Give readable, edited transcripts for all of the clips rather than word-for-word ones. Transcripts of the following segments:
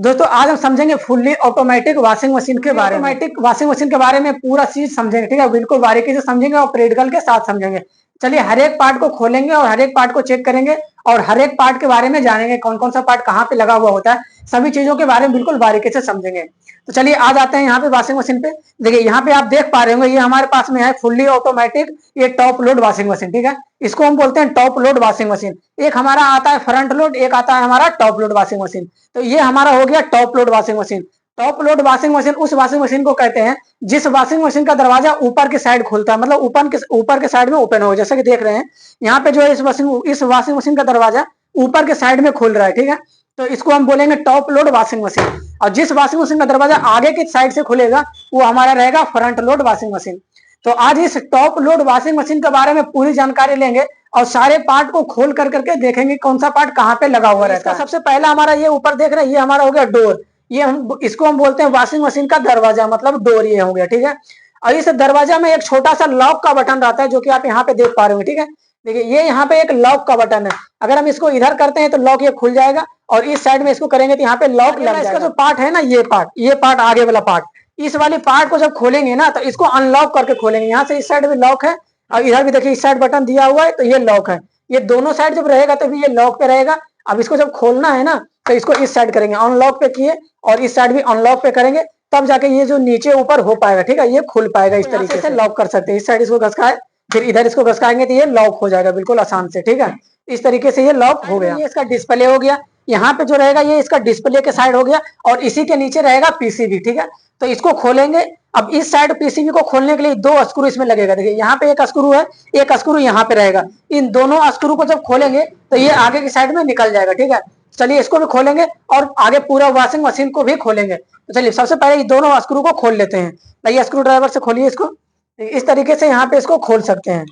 दोस्तों आज हम समझेंगे फुल्ली ऑटोमेटिक वॉशिंग मशीन के बारे में। ऑटोमेटिक वॉशिंग मशीन के बारे में पूरा चीज समझेंगे, ठीक है, बिल्कुल बारीकी से समझेंगे और प्रैक्टिकल के साथ समझेंगे। चलिए हर एक पार्ट को खोलेंगे और हर एक पार्ट को चेक करेंगे और हर एक पार्ट के बारे में जानेंगे, कौन कौन सा पार्ट कहाँ पे लगा हुआ होता है, सभी चीजों के बारे में बिल्कुल बारीकी से समझेंगे। तो चलिए आज आते हैं यहाँ पे वॉशिंग मशीन पे। देखिए यहाँ पे आप देख पा रहे होंगे, ये हमारे पास में है फुल्ली ऑटोमेटिक, ये टॉप लोड वॉशिंग मशीन, ठीक है, इसको हम बोलते हैं टॉप लोड वॉशिंग मशीन। एक हमारा आता है फ्रंट लोड, एक आता है हमारा टॉप लोड वॉशिंग मशीन। तो ये हमारा हो गया top load washing machine. Top load washing machine उस वॉशिंग मशीन को कहते हैं जिस वॉशिंग मशीन का दरवाजा ऊपर की साइड खुलता है, मतलब ऊपर के साइड में ओपन हो, जैसे कि देख रहे हैं यहाँ पे जो है इस वॉशिंग मशीन का दरवाजा ऊपर के साइड में खुल रहा है, ठीक है, तो इसको हम बोलेंगे टॉप लोड वॉशिंग मशीन। और जिस वॉशिंग मशीन का दरवाजा आगे की साइड से खुलेगा वो हमारा रहेगा फ्रंट लोड वॉशिंग मशीन। तो आज इस टॉप लोड वॉशिंग मशीन के बारे में पूरी जानकारी लेंगे और सारे पार्ट को खोल कर करके देखेंगे कौन सा पार्ट कहाँ पे लगा हुआ रहता है। सबसे पहला हमारा ये ऊपर देख रहे हैं, ये हमारा हो गया डोर। ये इसको हम बोलते हैं वॉशिंग मशीन का दरवाजा, मतलब डोर ये हो गया, ठीक है। और इस दरवाजा में एक छोटा सा लॉक का बटन रहता है जो कि आप यहाँ पे देख पा रहे हो, ठीक है। देखिए ये यहाँ पे एक लॉक का बटन है, अगर हम इसको इधर करते हैं तो लॉक ये खुल जाएगा और इस साइड में इसको करेंगे तो यहाँ पे लॉक लग जाएगा। इसका जो पार्ट है ना, ये पार्ट आगे वाला पार्ट, इस वाली पार्ट को जब खोलेंगे ना तो इसको अनलॉक करके खोलेंगे। यहाँ से इस साइड में लॉक है और इधर भी देखिए इस साइड बटन दिया हुआ है, तो ये लॉक है। ये दोनों साइड जब रहेगा तभी ये लॉक पे रहेगा। अब इसको जब खोलना है ना तो इसको इस साइड करेंगे, अनलॉक पे किए और इस साइड भी अनलॉक पे करेंगे, तब जाके ये जो नीचे ऊपर हो पाएगा, ठीक है, ये खुल पाएगा। इस तरीके से लॉक कर सकते हैं। इस साइड इसको घसकाए, फिर इधर इसको घसकाएंगे तो ये लॉक हो जाएगा बिल्कुल आसान से, ठीक है। इस तरीके से ये लॉक हो गया। ये इसका डिस्प्ले हो गया, यहाँ पे जो रहेगा ये इसका डिस्प्ले के साइड हो गया और इसी के नीचे रहेगा पीसीबी, ठीक है। तो इसको खोलेंगे। अब इस साइड पीसीबी को खोलने के लिए दो स्क्रू इसमें लगेगा। देखिए यहाँ पे एक स्क्रू है, एक स्क्रू यहाँ पे रहेगा। इन दोनों स्क्रू को जब खोलेंगे तो ये आगे की साइड में निकल जाएगा, ठीक है। चलिए इसको भी खोलेंगे और आगे पूरा वॉशिंग मशीन को भी खोलेंगे। तो चलिए सबसे पहले ये दोनों स्क्रू को खोल लेते हैं। लाइए स्क्रू ड्राइवर से खोलिए इसको। इस तरीके से यहाँ पे इसको खोल सकते हैं।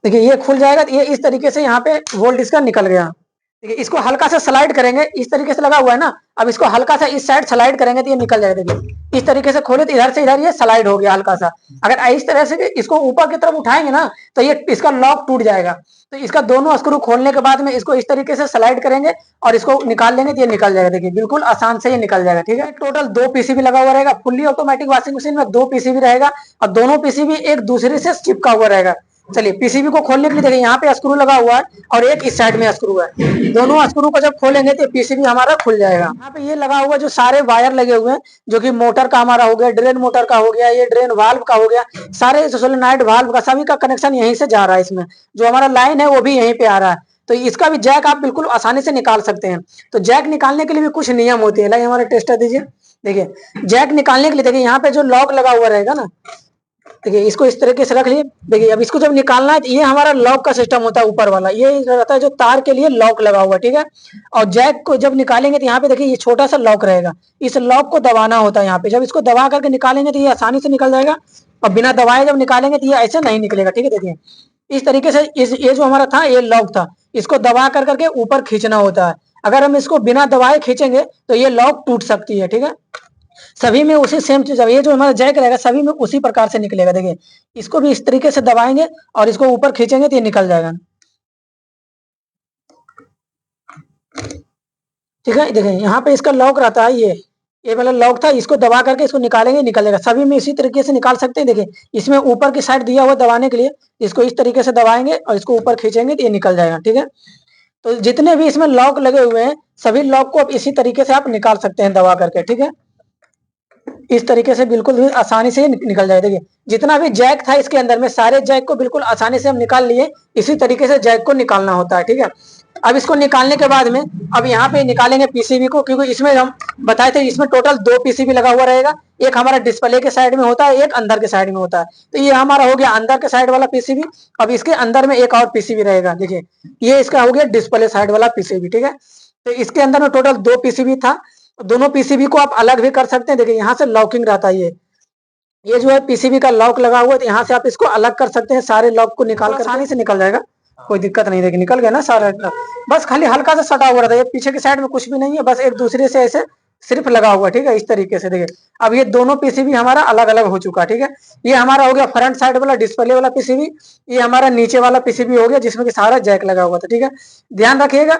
देखिए ये खुल जाएगा, तो ये इस तरीके से यहाँ पे वोल्ट इसका निकल गया। देखिए इसको हल्का सा स्लाइड करेंगे, इस तरीके से लगा हुआ है ना, अब इसको हल्का सा इस साइड स्लाइड करेंगे तो ये निकल जाएगा। देखिए इस तरीके से खोले तो इधर से इधर ये स्लाइड हो गया हल्का सा। अगर इस तरह से इसको ऊपर की तरफ उठाएंगे ना तो ये इसका लॉक टूट जाएगा। तो इसका दोनों स्क्रू खोलने के बाद में इसको इस तरीके से स्लाइड करेंगे और इसको निकाल लेंगे तो ये निकल जाएगा। देखिए बिल्कुल आसान से ये निकल जाएगा, ठीक है। टोटल 2 पीसीबी लगा हुआ रहेगा। फुल्ली ऑटोमेटिक वॉशिंग मशीन में 2 पीसीबी रहेगा और दोनों पीसीबी एक दूसरे से चिपका हुआ रहेगा। चलिए पीसीबी को खोलने के लिए देखिए यहाँ पे स्क्रू लगा हुआ है और एक इस साइड में स्क्रू है। दोनों स्क्रू को जब खोलेंगे तो पीसीबी हमारा खुल जाएगा। यहाँ पे ये लगा हुआ जो सारे वायर लगे हुए हैं, जो कि मोटर का हमारा हो गया, ड्रेन मोटर का हो गया, ये ड्रेन वाल्व का हो गया, सारे सोलेनॉइड वाल्व का सभी का कनेक्शन यहीं से जा रहा है। इसमें जो हमारा लाइन है वो भी यहीं पे आ रहा है। तो इसका भी जैक आप बिल्कुल आसानी से निकाल सकते हैं। तो जैक निकालने के लिए भी कुछ नियम होते हैं। लाइए हमारा टेस्टर दीजिए। देखिए जैक निकालने के लिए देखिए यहाँ पे जो लॉक लगा हुआ रहेगा ना, देखिए इसको इस तरीके से रख लिए। देखिए अब इसको जब निकालना है तो ये हमारा लॉक का सिस्टम होता है, ऊपर वाला ये रहता है जो तार के लिए लॉक लगा हुआ, ठीक है। और जैक को जब निकालेंगे तो यहाँ पे देखिए ये छोटा सा लॉक रहेगा, इस लॉक को दबाना होता है यहाँ पे। जब इसको दबा करके निकालेंगे तो ये आसानी से निकल जाएगा और बिना दबाए जब निकालेंगे तो ये ऐसे नहीं निकलेगा, ठीक है। देखिए इस तरीके से ये जो हमारा था ये लॉक था, इसको दबा कर करके ऊपर खींचना होता है। अगर हम इसको बिना दबाए खींचेंगे तो ये लॉक टूट सकती है, ठीक है। सभी में उसी सेम चीज, ये जो हमारा जैक रहेगा सभी में उसी प्रकार से निकलेगा। देखिए इसको भी इस तरीके से दबाएंगे और इसको ऊपर खींचेंगे तो ये निकल जाएगा, ठीक है। देखिए यहाँ पे इसका लॉक रहता है, ये वाला लॉक था, इसको दबा करके इसको निकालेंगे, निकल जाएगा। सभी में इसी तरीके से निकाल सकते हैं। देखिए इसमें ऊपर की साइड दिया हुआ दबाने के लिए, इसको इस तरीके से दबाएंगे और इसको ऊपर खींचेंगे तो ये निकल जाएगा, ठीक है। तो जितने भी इसमें लॉक लगे हुए हैं सभी लॉक को आप इसी तरीके से आप निकाल सकते हैं दबा करके, ठीक है। इस तरीके से बिल्कुल भी आसानी से निकल जाए। देखिए जितना भी जैक था इसके अंदर में सारे जैक को बिल्कुल आसानी से हम निकाल लिए। इसी तरीके से जैक को निकालना होता है, ठीक है। अब इसको निकालने के बाद में अब यहाँ पे निकालेंगे पीसीबी को, क्योंकि इसमें हम बताए थे इसमें टोटल 2 पीसीबी लगा हुआ रहेगा। एक हमारा डिस्प्ले के साइड में होता है, एक अंदर के साइड में होता है। तो ये हमारा हो गया अंदर के साइड वाला पीसीबी। अब इसके अंदर में एक और पीसीबी रहेगा। देखिए ये इसका हो गया डिस्प्ले साइड वाला पीसीबी, ठीक है। तो इसके अंदर में टोटल 2 पीसीबी था। दोनों पीसीबी को आप अलग भी कर सकते हैं। देखिए यहाँ से लॉकिंग रहता है, ये जो है पीसीबी का लॉक लगा हुआ है, तो यहाँ से आप इसको अलग कर सकते हैं। सारे लॉक को निकाल कर आसानी से निकल जाएगा, कोई दिक्कत नहीं। देखिए निकल गया ना सारा, बस खाली हल्का सा सटा हुआ रहता है। ये पीछे की साइड में कुछ भी नहीं है, बस एक दूसरे से ऐसे सिर्फ लगा हुआ, ठीक है। इस तरीके से देखिए अब ये दोनों पीसीबी हमारा अलग अलग हो चुका, ठीक है। ये हमारा हो गया फ्रंट साइड वाला डिस्प्ले वाला पीसीबी, ये हमारा नीचे वाला पीसीबी हो गया जिसमें कि सारा जैक लगा हुआ था, ठीक है। ध्यान रखिएगा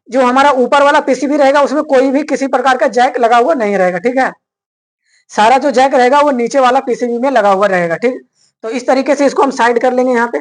जो हमारा ऊपर वाला पीसीबी रहेगा उसमें कोई भी किसी प्रकार का जैक लगा हुआ नहीं रहेगा, ठीक है। सारा जो जैक रहेगा वो नीचे वाला पीसीबी में लगा हुआ रहेगा, ठीक। तो इस तरीके से इसको हम साइड कर लेंगे यहाँ पे।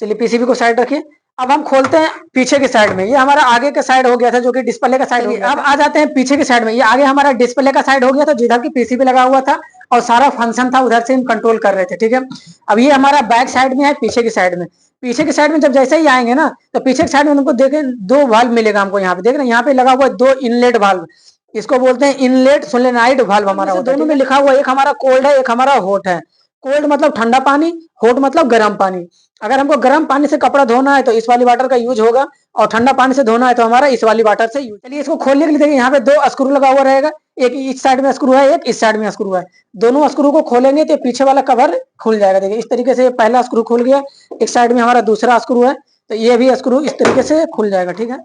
चलिए पीसीबी को साइड रखिए। अब हम खोलते हैं पीछे के साइड में। ये हमारा आगे का साइड हो गया था जो कि डिस्प्ले का साइड हो गया। अब आ जाते हैं पीछे के साइड में। ये आगे हमारा डिस्प्ले का साइड हो गया था जिधर की पीसीबी लगा हुआ था और सारा फंक्शन था उधर से हम कंट्रोल कर रहे थे, ठीक है। अब ये हमारा बैक साइड में है, पीछे की साइड में। पीछे की साइड में जब जैसे ही आएंगे ना तो पीछे की साइड में उनको देखें 2 वाल्व मिलेगा हमको। यहाँ पे देख रहे हैं, यहाँ पे लगा हुआ है 2 इनलेट वाल्व। इसको बोलते हैं इनलेट सोलेनॉइड वाल्व हमारा। दोनों में लिखा हुआ है, एक हमारा कोल्ड है, एक हमारा हॉट है। कोल्ड मतलब ठंडा पानी, हॉट मतलब गर्म पानी। अगर हमको गर्म पानी से कपड़ा धोना है तो इस वाली वाटर का यूज होगा और ठंडा पानी से धोना है तो हमारा इस वाली वाटर से यूज। चलिए इसको खोलने के लिए देखिए यहाँ पे 2 स्क्रू लगा हुआ रहेगा। एक इस साइड में स्क्रू है, एक इस साइड में स्क्रू है। दोनों स्क्रू को खोलेंगे तो पीछे वाला कवर खुल जाएगा। देखिए इस तरीके से पहला स्क्रू खुल गया। एक साइड में हमारा दूसरा स्क्रू है तो ये भी स्क्रू इस तरीके से खुल जाएगा, ठीक है।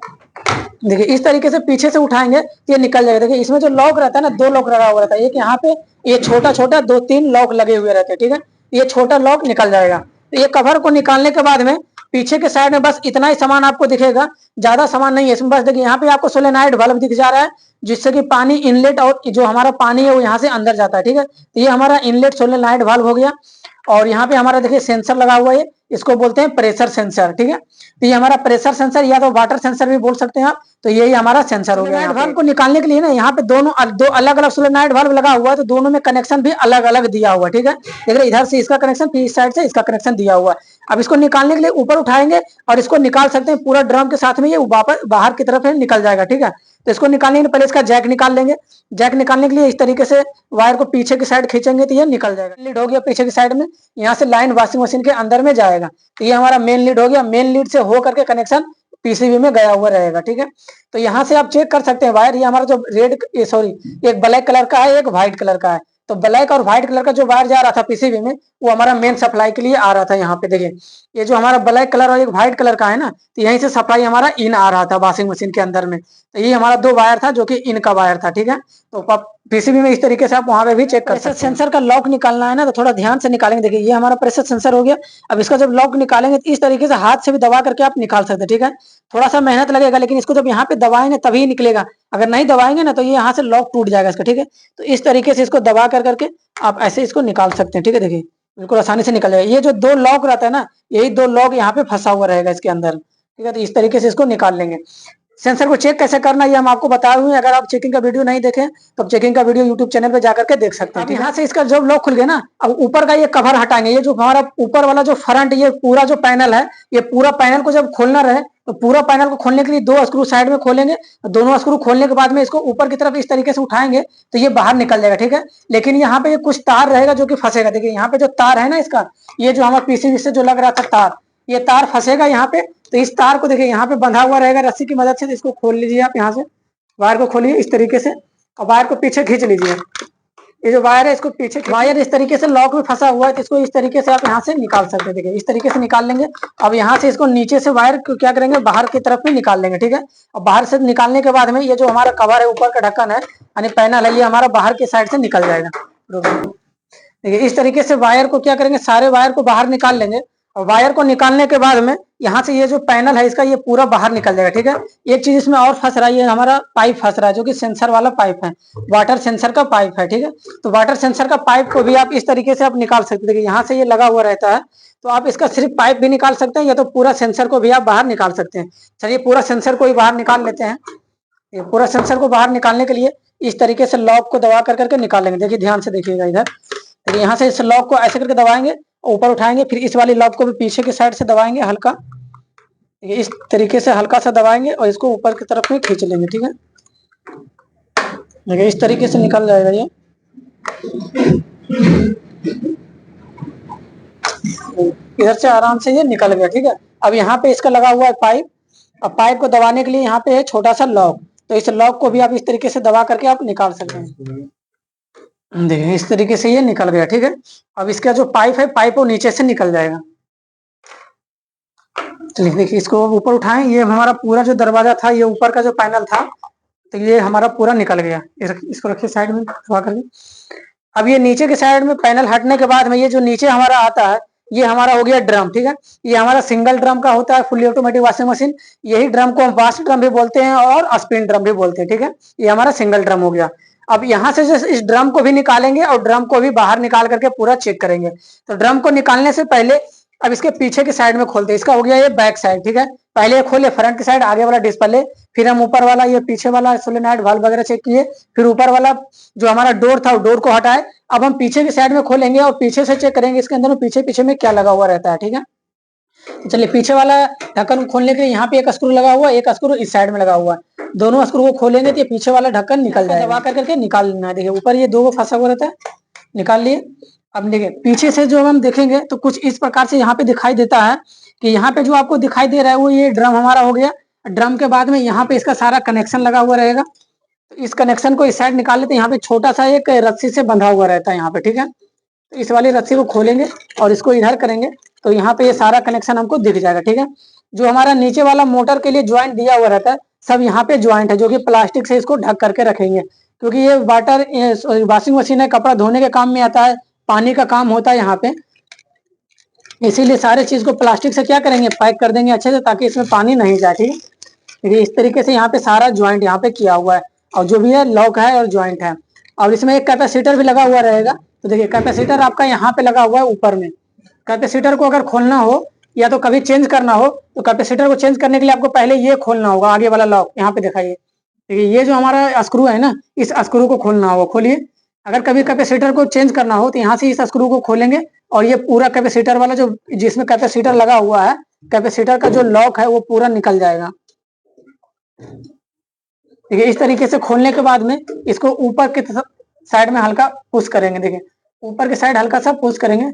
देखिए इस तरीके से पीछे से उठाएंगे तो ये निकल जाएगा। देखिए इसमें जो लॉक रहता है ना, 2 लॉक लगा हुआ रहता है। एक यहाँ पे, ये छोटा छोटा 2-3 लॉक लगे हुए रहते हैं, ठीक है। ये छोटा लॉक निकल जाएगा। तो ये कवर को निकालने के बाद में पीछे के साइड में बस इतना ही सामान आपको दिखेगा, ज्यादा सामान नहीं है इसमें। बस देखिए यहाँ पे आपको सोलेनॉइड वाल्व दिख जा रहा है जिससे कि पानी इनलेट और जो हमारा पानी है वो यहाँ से अंदर जाता है, ठीक है। तो ये हमारा इनलेट सोलेनॉइड वाल्व हो गया। और यहाँ पे हमारा देखिए सेंसर लगा हुआ है, इसको बोलते हैं प्रेशर सेंसर, ठीक है। तो ये हमारा प्रेशर सेंसर या तो वाटर सेंसर भी बोल सकते हैं आप। तो यही हमारा सेंसर हो गया। वाल्व को निकालने के लिए ना यहाँ पे दो अलग अलग सोलेनॉइड वाल्व लगा हुआ है तो दोनों में कनेक्शन भी अलग अलग दिया हुआ है, ठीक है। देख रहे इधर से इसका कनेक्शन, फिर इस साइड से इसका कनेक्शन दिया हुआ है। अब इसको निकालने के लिए ऊपर उठाएंगे और इसको निकाल सकते हैं पूरा ड्रम के साथ में, ये वापस बाहर की तरफ निकल जाएगा, ठीक है। तो इसको निकालने के लिए पहले इसका जैक निकाल लेंगे। जैक निकालने के लिए इस तरीके से वायर को पीछे की साइड खींचेंगे तो ये निकल जाएगा। लीड हो गया पीछे की साइड में, यहाँ से लाइन वॉशिंग मशीन के अंदर में जाएगा। तो ये हमारा मेन लीड हो गया। मेन लीड से हो करके कनेक्शन पीसीबी में गया हुआ रहेगा, ठीक है। तो यहाँ से आप चेक कर सकते हैं वायर। ये हमारा जो एक ब्लैक कलर का है, एक व्हाइट कलर का है। तो ब्लैक और व्हाइट कलर का जो वायर जा रहा था पीसीबी में वो हमारा मेन सप्लाई के लिए आ रहा था। यहाँ पे देखिए ये जो हमारा ब्लैक कलर और एक व्हाइट कलर का है ना, तो यहीं से सप्लाई हमारा इन आ रहा था वॉशिंग मशीन के अंदर में। तो ये हमारा 2 वायर था जो कि इन का वायर था, ठीक है। तो पीसीबी में इस तरीके से आप वहां पे भी चेक कर सकते हैं। सेंसर का लॉक निकालना है ना तो थोड़ा ध्यान से निकालेंगे। देखिए ये हमारा प्रेशर सेंसर हो गया। अब इसका जब लॉक निकालेंगे तो इस तरीके से हाथ से भी दबा करके आप निकाल सकते हैं, ठीक है। थोड़ा सा मेहनत लगेगा लेकिन इसको जब यहाँ पे दबाएंगे तभी निकलेगा। अगर नहीं दबाएंगे ना तो ये यहाँ से लॉक टूट जाएगा इसका, ठीक है। तो इस तरीके से इसको दबा कर करके आप ऐसे इसको निकाल सकते हैं, ठीक है। देखिए बिल्कुल आसानी से निकल जाएगा। ये जो 2 लॉक रहता है ना, यही 2 लॉक यहाँ पे फंसा हुआ रहेगा इसके अंदर, ठीक है। तो इस तरीके से इसको निकाल लेंगे। सेंसर को चेक कैसे करना ये हम आपको बताए हुए हैं। अगर आप चेकिंग का वीडियो नहीं देखें तो चेकिंग का वीडियो यूट्यूब चैनल पे जाकर के देख सकते हैं। यहाँ से इसका जब लॉक खुल गया ना, अब ऊपर का ये कवर हटाएंगे। ये जो हमारा ऊपर वाला जो फ्रंट, ये पूरा जो पैनल है, ये पूरा पैनल को जब खोलना रहे तो पूरा पैनल को खोलने के लिए 2 स्क्रू साइड में खोलेंगे। दोनों स्क्रू खोलने के बाद में इसको ऊपर की तरफ इस तरीके से उठाएंगे तो ये बाहर निकल जाएगा, ठीक है। लेकिन यहाँ पे ये कुछ तार रहेगा जो कि फंसेगा। देखिए यहाँ पे जो तार है ना इसका, ये जो हमारा पीसीबी से जो लग रहा था तार, ये तार फंसेगा यहाँ पे। तो इस तार को देखिए यहाँ पे बंधा हुआ रहेगा रस्सी की मदद से। तो इसको खोल लीजिए आप, यहाँ से वायर को खोलिए इस तरीके से और वायर को पीछे खींच लीजिए। ये जो वायर है इसको पीछे, वायर इस तरीके से लॉक में फंसा हुआ है तो इसको इस तरीके से आप यहाँ से निकाल सकते हैं। देखिए इस तरीके से निकाल लेंगे। अब यहाँ से इसको नीचे से वायर को क्या करेंगे, बाहर की तरफ में निकाल लेंगे, ठीक है। और बाहर से निकालने के बाद में ये जो हमारा कवर है, ऊपर का ढक्कन है यानी पैनल है, ये हमारा बाहर की साइड से निकल जाएगा। देखिए इस तरीके से वायर को क्या करेंगे, सारे वायर को बाहर निकाल लेंगे। और वायर को निकालने के बाद में यहाँ से ये जो पैनल है इसका, ये पूरा बाहर निकल जाएगा, ठीक है। एक चीज इसमें और फंस रहा है, ये हमारा पाइप फंस रहा है जो कि सेंसर वाला पाइप है, वाटर सेंसर का पाइप है, ठीक है। तो वाटर सेंसर का पाइप को भी आप इस तरीके से आप निकाल सकते हैं। देखिए यहाँ से ये लगा हुआ रहता है तो आप इसका सिर्फ पाइप भी निकाल सकते हैं या तो पूरा सेंसर को भी आप बाहर निकाल सकते हैं। चलिए पूरा सेंसर को भी बाहर निकाल लेते हैं। ये पूरा सेंसर को बाहर निकालने के लिए इस तरीके से लॉक को दबा कर करके निकालेंगे। देखिए ध्यान से देखिएगा इधर। देखिए यहाँ से इस लॉक को ऐसे करके दबाएंगे, ऊपर उठाएंगे, फिर इस वाली लॉक को भी पीछे की साइड से दबाएंगे हल्का। इस तरीके से हल्का सा दबाएंगे और इसको ऊपर की तरफ में खींच लेंगे, ठीक है। देखिए इस तरीके से निकल जाएगा ये। इधर से आराम से ये निकल गया, ठीक है। अब यहाँ पे इसका लगा हुआ है पाइप। अब पाइप को दबाने के लिए यहाँ पे है छोटा सा लॉक, तो इस लॉक को भी आप इस तरीके से दबा करके आप निकाल सकते हैं। देखिए इस तरीके से ये निकल गया, ठीक है। अब इसका जो पाइप है, पाइप वो नीचे से निकल जाएगा। चलिए देखिए इसको ऊपर उठाएं। ये हमारा पूरा जो दरवाजा था, ये ऊपर का जो पैनल था, तो ये हमारा पूरा निकल गया। इसको रखिए साइड में दबा करके। अब ये नीचे के साइड में पैनल हटने के बाद में ये जो नीचे हमारा आता है, ये हमारा हो गया ड्रम, ठीक है। ये हमारा सिंगल ड्रम का होता है फुली ऑटोमेटिक वॉशिंग मशीन। यही ड्रम को हम वास्ट ड्रम भी बोलते हैं और स्पिन ड्रम भी बोलते हैं, ठीक है। ये हमारा सिंगल ड्रम हो गया। अब यहाँ से जो इस ड्रम को भी निकालेंगे और ड्रम को भी बाहर निकाल करके पूरा चेक करेंगे। तो ड्रम को निकालने से पहले अब इसके पीछे की साइड में खोलते हैं। इसका हो गया ये बैक साइड, ठीक है। पहले खोले फ्रंट की साइड, आगे वाला डिस्प्ले, फिर हम ऊपर वाला ये पीछे वाला सोलेनॉइड वाल्व वगैरह चेक किए, फिर ऊपर वाला जो हमारा डोर था वो डोर को हटाए। अब हम पीछे की साइड में खोलेंगे और पीछे से चेक करेंगे इसके अंदर में पीछे पीछे में क्या लगा हुआ रहता है, ठीक है। तो चलिए पीछे वाला ढक्कन खोलने के लिए यहाँ पे एक स्क्रू लगा हुआ है, एक स्क्रू इस साइड में लगा हुआ है। दोनों स्क्रू को खोलेंगे तो ये पीछे वाला ढक्कन निकल जाएगा। दबा करके निकाल लेना है। देखिए ऊपर ये दो फंसा हुआ रहता है, निकाल लिए। अब देखिए पीछे से जो हम देखेंगे तो कुछ इस प्रकार से यहाँ पे दिखाई देता है कि यहाँ पे जो आपको दिखाई दे रहा है वो ये ड्रम हमारा हो गया। ड्रम के बाद में यहाँ पे इसका सारा कनेक्शन लगा हुआ रहेगा। तो इस कनेक्शन को इस साइड निकाल लेते हैं। यहाँ पे छोटा सा एक रस्सी से बंधा हुआ रहता है यहाँ पे, ठीक है। तो इस वाली रस्सी को खोलेंगे और इसको इधर करेंगे तो यहाँ पे ये सारा कनेक्शन हमको दिख जाएगा, ठीक है। जो हमारा नीचे वाला मोटर के लिए ज्वाइंट दिया हुआ रहता है सब यहाँ पे ज्वाइंट है, जो कि प्लास्टिक से इसको ढक करके रखेंगे, क्योंकि ये वॉशिंग मशीन है, कपड़ा धोने के काम में आता है, पानी का काम होता है यहाँ पे। इसीलिए सारे चीज को प्लास्टिक से क्या करेंगे, पैक कर देंगे अच्छे से, ताकि इसमें पानी नहीं जाए, ठीक है। इस तरीके से यहाँ पे सारा ज्वाइंट यहाँ पे किया हुआ है, और जो भी है लॉक है और ज्वाइंट है। और इसमें एक कैपेसिटर भी लगा हुआ रहेगा। तो देखिए कैपेसिटर आपका यहाँ पे लगा हुआ है ऊपर में। कैपेसिटर को अगर खोलना हो या तो कभी चेंज करना हो तो कैपेसिटर को चेंज करने के लिए आपको पहले ये खोलना होगा, आगे वाला लॉक यहाँ पे दिखाइए। देखिए ये जो हमारा स्क्रू है ना, इस स्क्रू को खोलना होगा, खोलिए। अगर कभी कैपेसिटर को चेंज करना हो तो यहाँ से इस स्क्रू को खोलेंगे और ये पूरा कैपेसिटर वाला जो जिसमें कैपेसिटर लगा हुआ है, कैपेसिटर का जो लॉक है वो पूरा निकल जाएगा। देखिए इस तरीके से खोलने के बाद में इसको ऊपर की साइड में हल्का पुश करेंगे। देखिए ऊपर की साइड हल्का सा पुश करेंगे,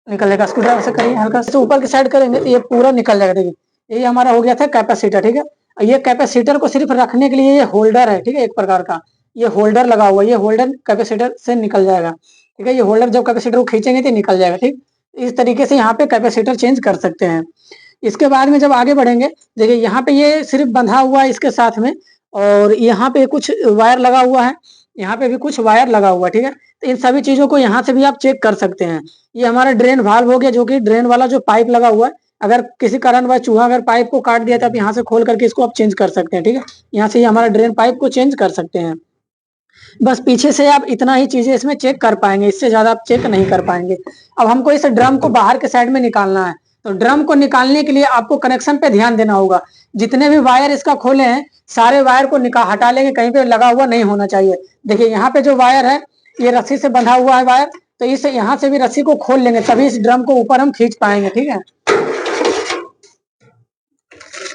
निकल जाएगा। स्क्रू ड्राइवर से करिए, हल्का से ऊपर की साइड करेंगे तो ये पूरा निकल जाएगा। देखिए ये हमारा हो गया था कैपेसिटर, ठीक है। ये कैपेसिटर को सिर्फ रखने के लिए ये होल्डर है, ठीक है, एक प्रकार का ये होल्डर लगा हुआ है। ये होल्डर कैपेसिटर से निकल जाएगा, ठीक है। ये होल्डर जब कैपेसिटर को खींचेंगे तो निकल जाएगा, ठीक। इस तरीके से यहाँ पे कैपेसिटर चेंज कर सकते हैं। इसके बाद में जब आगे बढ़ेंगे, देखिए यहाँ पे ये सिर्फ बंधा हुआ है इसके साथ में, और यहाँ पे कुछ वायर लगा हुआ है, यहाँ पे भी कुछ वायर लगा हुआ है, ठीक है। तो इन सभी चीजों को यहाँ से भी आप चेक कर सकते हैं। ये हमारा ड्रेन वाल्व हो गया, जो कि ड्रेन वाला जो पाइप लगा हुआ है, अगर किसी कारणवश चूहा अगर पाइप को काट दिया तो आप यहाँ से खोल करके इसको आप चेंज कर सकते हैं, ठीक है। यहाँ से ये हमारा ड्रेन पाइप को चेंज कर सकते हैं। बस पीछे से आप इतना ही चीजें इसमें चेक कर पाएंगे, इससे ज्यादा आप चेक नहीं कर पाएंगे। अब हमको इस ड्रम को बाहर के साइड में निकालना है। तो ड्रम को निकालने के लिए आपको कनेक्शन पे ध्यान देना होगा। जितने भी वायर इसका खोले हैं सारे वायर को हटा लेंगे, कहीं पे लगा हुआ नहीं होना चाहिए। देखिए यहाँ पे जो वायर है ये रस्सी से बंधा हुआ है वायर, तो इस यहाँ से भी रस्सी को खोल लेंगे, तभी इस ड्रम को ऊपर हम खींच पाएंगे, ठीक है।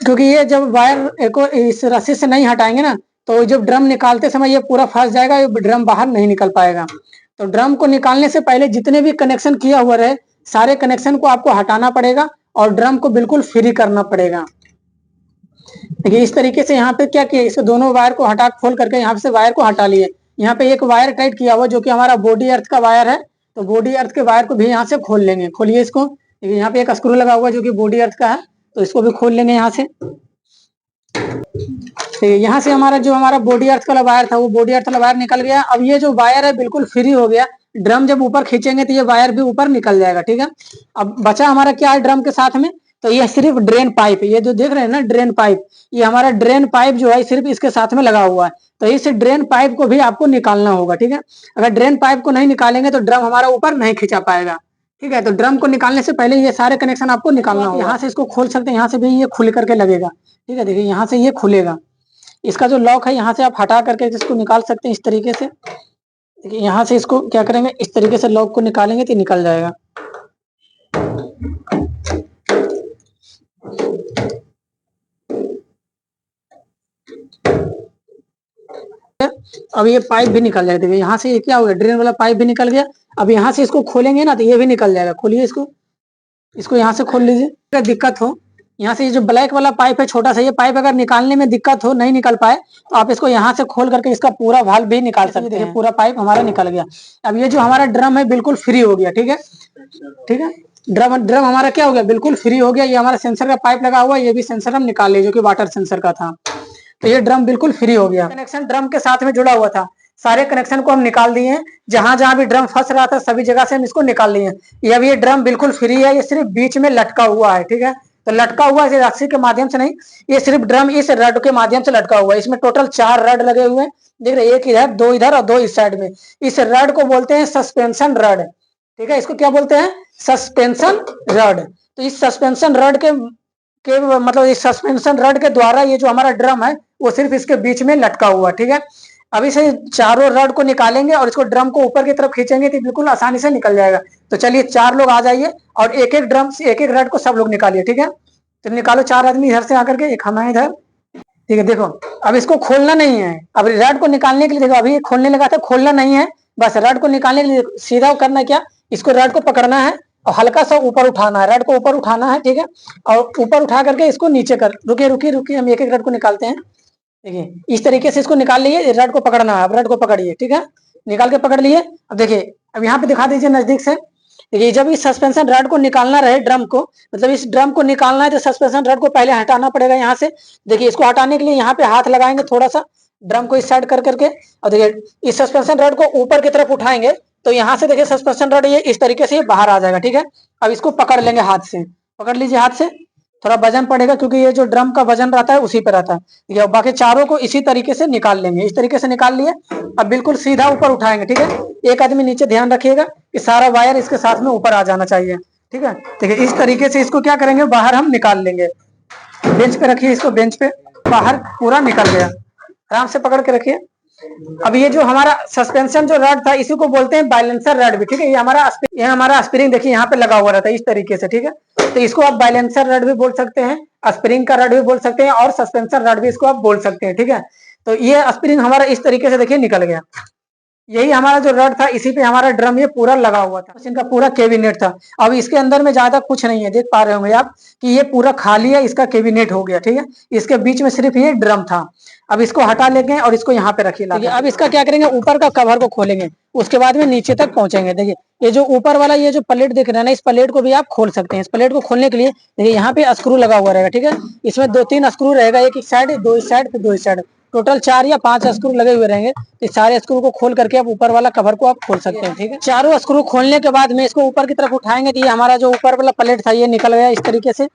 क्योंकि ये जब वायर को इस रस्सी से नहीं हटाएंगे ना, तो जब ड्रम निकालते समय ये पूरा फंस जाएगा, ये ड्रम बाहर नहीं निकल पाएगा। तो ड्रम को निकालने से पहले जितने भी कनेक्शन किया हुआ रहे सारे कनेक्शन को आपको हटाना पड़ेगा और ड्रम को बिल्कुल फ्री करना पड़ेगा। देखिए इस तरीके से यहाँ पे क्या किया, इसे दोनों वायर को हटा खोल करके यहाँ से वायर को हटा लिए। यहाँ पे एक वायर टाइट किया हुआ जो कि हमारा बॉडी अर्थ का वायर है, तो बॉडी अर्थ के वायर को भी यहाँ से खोल लेंगे। खोलिए इसको। देखिए यहाँ पे एक स्क्रू लगा हुआ है जो कि बॉडी अर्थ का है, तो इसको भी खोल लेंगे यहाँ से। यहाँ से हमारा बॉडी अर्थ वाला वायर था वो बॉडी अर्थ वाला वायर निकल गया। अब ये जो वायर है बिल्कुल फ्री हो गया। ड्रम जब ऊपर खींचेंगे तो ये वायर भी ऊपर निकल जाएगा, ठीक है। अब बचा हमारा क्या है ड्रम के साथ में, तो ये सिर्फ ड्रेन पाइप, ये जो देख रहे हैं ना ड्रेन पाइप, ये हमारा ड्रेन पाइप जो है सिर्फ इसके साथ में लगा हुआ है। तो इस ड्रेन पाइप को भी आपको निकालना होगा, ठीक है। अगर ड्रेन पाइप को नहीं निकालेंगे तो ड्रम हमारा ऊपर नहीं खींचा पाएगा, ठीक है। तो ड्रम को निकालने से पहले ये सारे कनेक्शन आपको निकालना होगा। यहाँ से इसको खोल सकते हैं, यहाँ से भी ये खुल करके लगेगा, ठीक है। देखिए यहाँ से ये खुलेगा, इसका जो लॉक है यहाँ से आप हटा करके इसको निकाल सकते हैं इस तरीके से। देखिए यहाँ से इसको क्या करेंगे, इस तरीके से लॉक को निकालेंगे तो निकल जाएगा। अब ये पाइप भी निकल जाएगा। देखिए यहाँ से ये क्या हो गया, ड्रेन वाला पाइप भी निकल गया। अब यहाँ से इसको खोलेंगे ना तो ये भी निकल जाएगा। खोलिए इसको यहाँ से खोल लीजिए। अगर दिक्कत हो यहाँ से ये जो ब्लैक वाला पाइप है छोटा सा, ये पाइप अगर निकालने में दिक्कत हो, नहीं निकल पाए, तो आप इसको यहाँ से खोल करके इसका पूरा वाल्व भी निकाल सकते हैं। पूरा पाइप हमारा निकल गया। अब ये जो हमारा ड्रम है बिल्कुल फ्री हो गया, ठीक है, ठीक है। ड्रम हमारा क्या हो गया, बिल्कुल फ्री हो गया। ये हमारा सेंसर का पाइप लगा हुआ है, ये भी सेंसर हम निकाल लिए जो कि वाटर सेंसर का था। तो ये ड्रम बिल्कुल फ्री हो गया। कनेक्शन ड्रम के साथ में जुड़ा हुआ था। सारे कनेक्शन को हम निकाल दिए हैं। जहां जहां भी ड्रम फंस रहा था सभी जगह से हम इसको निकाल लिए हैं। ये अब ये ड्रम बिल्कुल फ्री है, ये सिर्फ बीच में लटका हुआ है, ठीक है। तो लटका हुआ है रस्सी के माध्यम से नहीं, ये सिर्फ ड्रम इस रड के माध्यम से लटका हुआ है। इसमें टोटल 4 रड लगे हुए हैं, देख रहे, एक इधर, 2 इधर और 2 इस साइड में। इस रड को बोलते हैं सस्पेंशन रड, ठीक है। इसको क्या बोलते हैं? Suspension rod. तो इस सस्पेंशन रड के मतलब इस सस्पेंशन रड के द्वारा ये जो हमारा ड्रम है वो सिर्फ इसके बीच में लटका हुआ, ठीक है। अभी से चारों रड को निकालेंगे और इसको ड्रम को ऊपर की तरफ खींचेंगे तो बिल्कुल आसानी से निकल जाएगा। तो चलिए 4 लोग आ जाइए और एक एक ड्रम से एक एक रड को सब लोग निकालिए, ठीक है। तो निकालो 4 आदमी इधर से आकर के, एक हम इधर, ठीक है। देखो अब इसको खोलना नहीं है, अब रड को निकालने के लिए देखो अभी खोलने लगा था, खोलना नहीं है, बस रड को निकालने के लिए सीधा करना है क्या, इसको रड को पकड़ना है और हल्का सा ऊपर उठाना है, रड को ऊपर उठाना है, ठीक है। और ऊपर उठा करके इसको नीचे कर, रुकिए रुकिए रुकिए, हम एक एक रड को निकालते हैं। देखिए इस तरीके से इसको निकाल लिए, रड को पकड़ना है, अब रड को पकड़िए, ठीक है। निकाल के पकड़ लिए। अब देखिए अब यहाँ पे दिखा दीजिए नजदीक से। देखिए जब इस सस्पेंशन रड को निकालना रहे ड्रम को, मतलब इस ड्रम को निकालना है तो सस्पेंशन रड को पहले हटाना पड़ेगा यहाँ से। देखिए इसको हटाने के लिए यहाँ पे हाथ लगाएंगे थोड़ा सा, ड्रम को इस साइड कर करके, और देखिए इस सस्पेंशन रड को ऊपर की तरफ उठाएंगे तो यहाँ से देखिए सस्पेंशन रड ये इस तरीके से बाहर आ जाएगा, ठीक है। अब इसको पकड़ लेंगे हाथ से, पकड़ लीजिए हाथ से, थोड़ा वजन पड़ेगा क्योंकि ये जो ड्रम का वजन रहता है उसी पे रहता है, ठीक है। बाकी चारों को इसी तरीके से निकाल लेंगे, इस तरीके से निकाल लिए। अब बिल्कुल सीधा ऊपर उठाएंगे, ठीक है। एक आदमी नीचे ध्यान रखिएगा कि सारा वायर इसके साथ में ऊपर आ जाना चाहिए, ठीक है। देखिए इस तरीके से इसको क्या करेंगे, बाहर हम निकाल लेंगे। बेंच पे रखिए इसको, बेंच पे, बाहर पूरा निकल गया, आराम से पकड़ के रखिए। अब ये जो हमारा सस्पेंशन जो रड था इसी को बोलते हैं बैलेंसर रड भी, ठीक है। ये हमारा स्प्रिंग देखिए यहाँ पे लगा हुआ रहता है इस तरीके से, ठीक है। तो इसको आप बैलेंसर रड भी बोल सकते हैं, स्प्रिंग का रड भी बोल सकते हैं और सस्पेंशन रड भी इसको आप बोल सकते हैं, ठीक है। तो ये स्प्रिंग हमारा इस तरीके से देखिए निकल गया। यही हमारा जो रड था, इसी पे हमारा ड्रम ये पूरा लगा हुआ था, इनका पूरा कैबिनेट था। अब इसके अंदर में ज्यादा कुछ नहीं है, देख पा रहे होंगे आप कि ये पूरा खाली है, इसका कैबिनेट हो गया, ठीक है। इसके बीच में सिर्फ ये ड्रम था। अब इसको हटा लेंगे और इसको यहाँ पे रखिए, ठीक है। अब इसका क्या करेंगे, ऊपर का कवर को खोलेंगे, उसके बाद में नीचे तक पहुंचेंगे। देखिए ये जो ऊपर वाला ये जो प्लेट दिख रहा है ना, इस प्लेट को भी आप खोल सकते हैं। इस प्लेट को खोलने के लिए देखिए यहाँ पे स्क्रू लगा हुआ रहेगा, ठीक है। इसमें 2-3 स्क्रू रहेगा, एक इस साइड, 2 इस साइड, फिर 2 इस साइड, टोटल 4 या 5 स्क्रू लगे हुए रहेंगे। तो सारे स्क्रू को खोल करके आप ऊपर वाला कवर को आप खोल सकते हैं, ठीक है। चारों स्क्रू खोलने के बाद में इसको ऊपर की तरफ उठाएंगे तो ये हमारा जो ऊपर वाला प्लेट था ये निकल गया इस तरीके से।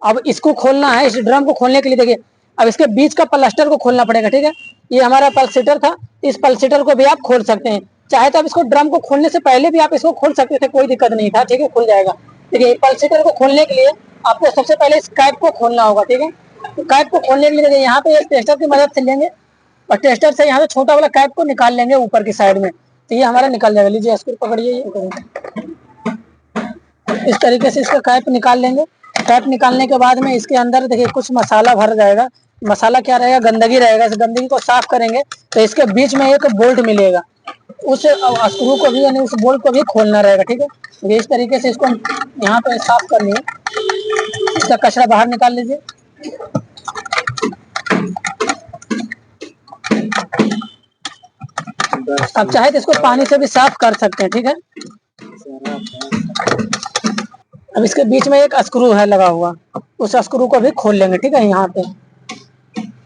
अब इसको खोलना है, इस ड्रम को खोलने के लिए देखिए अब इसके बीच का प्लास्टर को खोलना पड़ेगा, ठीक है। ये हमारा पल्सेटर था, इस पल्सेटर को भी आप खोल सकते हैं। चाहे तो आप इसको ड्रम को खोलने से पहले भी आप इसको खोल सकते थे, कोई दिक्कत नहीं था, ठीक है, खुल जाएगा। देखिए पल्सेटर को खोलने के लिए आपको सबसे पहले इस कैप को खोलना होगा, ठीक है। तो कैप को खोलने के लिए यहाँ पे टेस्टर की मदद से लेंगे और टेस्टर से यहाँ से छोटा वाला कैप को निकाल लेंगे ऊपर की साइड में, तो ये हमारा निकल जाएगा। लीजिए स्क्रू पकड़िए, इस तरीके से इसका कैप निकाल लेंगे। कैप निकालने के बाद में इसके अंदर देखिए कुछ मसाला भर जाएगा। मसाला क्या रहेगा, गंदगी रहेगा। इस गंदगी को साफ करेंगे तो इसके बीच में एक बोल्ट मिलेगा, उस स्क्रू को भी यानी उस बोल्ट को भी खोलना रहेगा, ठीक है। तो इस तरीके से इसको यहाँ पे साफ कर लिए, इसका कचरा बाहर निकाल लीजिए। अब चाहे तो इसको पानी से भी साफ कर सकते हैं, ठीक है। अब इसके बीच में एक स्क्रू है लगा हुआ, उस स्क्रू को भी खोल लेंगे, ठीक है। यहाँ पे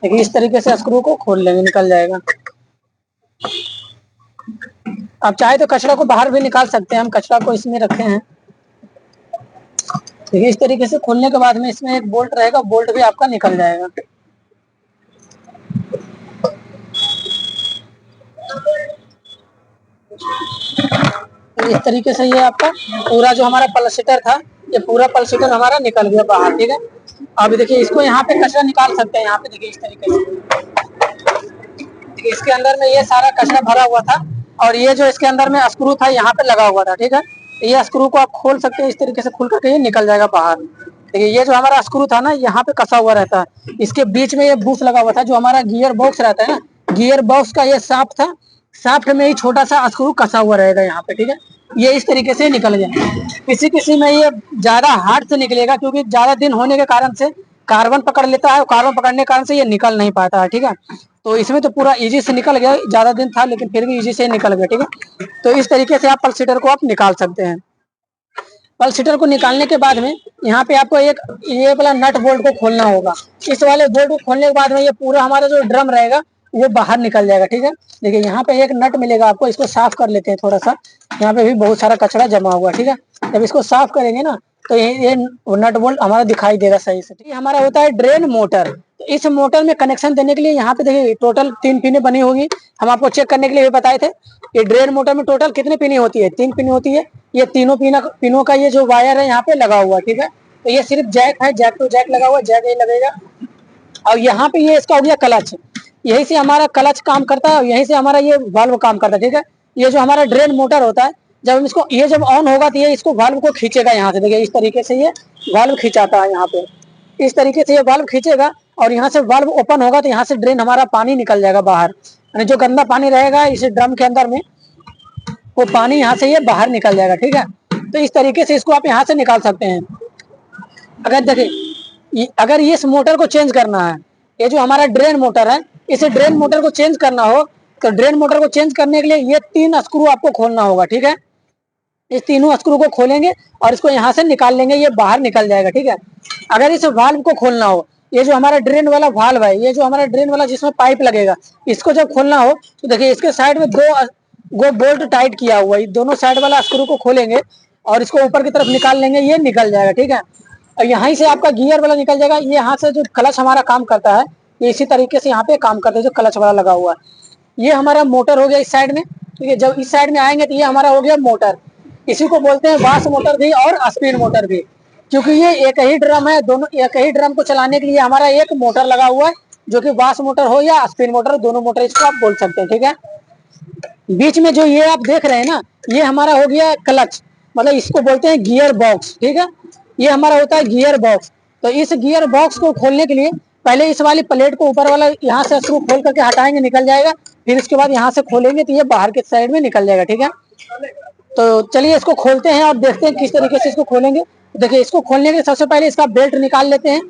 देखिए इस तरीके से स्क्रू को खोल लेंगे, निकल जाएगा। आप चाहे तो कचरा को बाहर भी निकाल सकते हैं, हम कचरा को इसमें रखे हैं। देखिए इस तरीके से खोलने के बाद में इसमें एक बोल्ट रहेगा, बोल्ट भी आपका निकल जाएगा। इस तरीके से ये आपका पूरा जो हमारा पल्सेटर था, ये पूरा पल्सेटर हमारा निकल गया बाहर, ठीक है। अब देखिए इसको यहाँ पे कचरा निकाल सकते हैं, यहाँ पे देखिए इस तरीके से। देखिए इसके अंदर में ये सारा कचरा भरा हुआ था और ये जो इसके अंदर में स्क्रू था यहाँ पे लगा हुआ था, ठीक है। ये स्क्रू को आप खोल सकते हैं, इस तरीके से खुल करके ये निकल जाएगा बाहर। देखिए ये जो हमारा स्क्रू था ना, यहाँ पे कसा हुआ रहता है। इसके बीच में ये बूस लगा हुआ था, जो हमारा गियर बॉक्स रहता है ना, गियर बॉक्स का ये शाफ्ट था, शाफ्ट में ही छोटा सा स्क्रू कसा हुआ रहेगा यहाँ पे, ठीक है। ये इस तरीके से निकल जाए। किसी किसी में ये ज्यादा हार्ड से निकलेगा क्योंकि ज्यादा दिन होने के कारण से कार्बन पकड़ लेता है, कार्बन पकड़ने के कारण से ये निकल नहीं पाता है, ठीक है। तो इसमें तो पूरा इजी से निकल गया, ज्यादा दिन था लेकिन फिर भी इजी से निकल गया, ठीक है। तो इस तरीके से आप पल्सेटर को आप निकाल सकते हैं। पल्सेटर को निकालने के बाद में यहाँ पे आपको एक ये वाला नट बोल्ट को खोलना होगा। इस वाले बोल्ट को खोलने के बाद में ये पूरा हमारा जो ड्रम रहेगा वो बाहर निकल जाएगा। ठीक है, देखिए यहाँ पे एक नट मिलेगा आपको, इसको साफ कर लेते हैं थोड़ा सा। यहाँ पे भी बहुत सारा कचरा जमा हुआ है। ठीक है, जब इसको साफ करेंगे ना तो ये नट बोल्ट हमारा दिखाई देगा सही से। ये हमारा होता है ड्रेन मोटर। तो इस मोटर में कनेक्शन देने के लिए यहाँ पे देखिए टोटल 3 पिने बनी होगी। हम आपको चेक करने के लिए भी बताए थे। ये ड्रेन मोटर में टोटल कितने पिने होती है? 3 पिने होती है। ये तीनों पिनों का ये जो वायर है यहाँ पे लगा हुआ है। ठीक है, तो ये सिर्फ जैक है, जैक टू जैक लगा हुआ है, जैक यही लगेगा। और यहाँ पे ये इसका हो गया क्लच, यही से हमारा क्लच काम करता है और यहीं से हमारा ये वाल्व काम करता है। ठीक है, ये जो हमारा ड्रेन मोटर होता है, जब हम इसको ये जब ऑन होगा तो ये इसको वाल्व को खींचेगा यहाँ से। देखिए इस तरीके से ये वाल्व खींचाता है यहाँ पे, इस तरीके से ये वाल्व खींचेगा और यहाँ से वाल्व ओपन होगा तो यहाँ से ड्रेन हमारा पानी निकल जाएगा बाहर। यानी जो गंदा पानी रहेगा इस ड्रम के अंदर में, वो पानी यहाँ से ये बाहर निकल जाएगा। ठीक है, तो इस तरीके से इसको आप यहाँ से निकाल सकते हैं। अगर देखिए अगर इस मोटर को चेंज करना है, ये जो हमारा ड्रेन मोटर है, इसे ड्रेन मोटर को चेंज करना हो तो ड्रेन मोटर को चेंज करने के लिए ये 3 स्क्रू आपको खोलना होगा। ठीक है, इस तीनों स्क्रू को खोलेंगे और इसको यहाँ से निकाल लेंगे, ये बाहर निकल जाएगा। ठीक है, अगर इस वाल्व को खोलना हो, ये जो हमारा ड्रेन वाला वाल्व है, ये जो हमारा ड्रेन वाला जिसमें पाइप लगेगा, इसको जब खोलना हो तो देखिए इसके साइड में दो बोल्ट टाइट किया हुआ है। दोनों साइड वाला स्क्रू को खोलेंगे और इसको ऊपर की तरफ निकाल लेंगे, ये निकल जाएगा। ठीक है, और यहाँ से आपका गियर वाला निकल जाएगा। ये यहाँ से जो क्लच हमारा काम करता है, ये इसी तरीके से यहाँ पे काम करता है, जो क्लच वाला लगा हुआ है। ये हमारा मोटर हो गया इस साइड में। ठीक है, जब इस साइड में आएंगे तो ये हमारा हो गया मोटर। इसी को बोलते हैं वाश मोटर भी और स्पिन मोटर भी, क्योंकि ये एक ही ड्रम है। दोनों एक ही ड्रम को चलाने के लिए हमारा एक मोटर लगा हुआ है, जो कि वाश मोटर हो या स्पिन मोटर, दोनों मोटर इसको आप बोल सकते हैं। ठीक है, बीच में जो ये आप देख रहे हैं ना, ये हमारा हो गया क्लच, मतलब इसको बोलते हैं गियर बॉक्स। ठीक है, ये हमारा होता है गियर बॉक्स। तो इस गियर बॉक्स को खोलने के लिए पहले इस वाली प्लेट को ऊपर वाला यहाँ से स्क्रू खोल करके हटाएंगे, निकल जाएगा। फिर इसके बाद यहाँ से खोलेंगे तो ये बाहर के साइड में निकल जाएगा। ठीक है, तो चलिए इसको खोलते हैं और देखते हैं किस तरीके से इसको खोलेंगे। देखिए इसको खोलने के सबसे पहले इसका बेल्ट निकाल लेते हैं।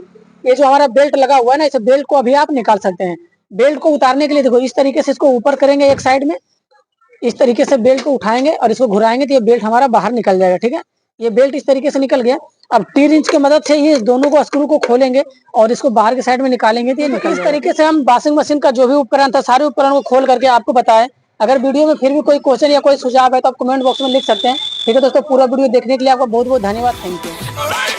ये जो हमारा बेल्ट लगा हुआ है ना, इस बेल्ट को अभी आप निकाल सकते हैं। बेल्ट को उतारने के लिए देखो इस तरीके से इसको ऊपर करेंगे एक साइड में, इस तरीके से बेल्ट को उठाएंगे और इसको घुराएंगे तो ये बेल्ट हमारा बाहर निकल जाएगा। ठीक है, ये बेल्ट इस तरीके से निकल गया। अब 3 इंच की मदद से ये दोनों को स्क्रू को खोलेंगे और इसको बाहर के साइड में निकालेंगे तो ये निकल। इस तरीके से हम वॉशिंग मशीन का जो भी उपकरण था, सारे उपकरण को खोल करके आपको बताएं। अगर वीडियो में फिर भी कोई क्वेश्चन या कोई सुझाव है तो आप कमेंट बॉक्स में लिख सकते हैं। ठीक है दोस्तों, पूरा वीडियो देखने के लिए आपका बहुत बहुत धन्यवाद। Thank you.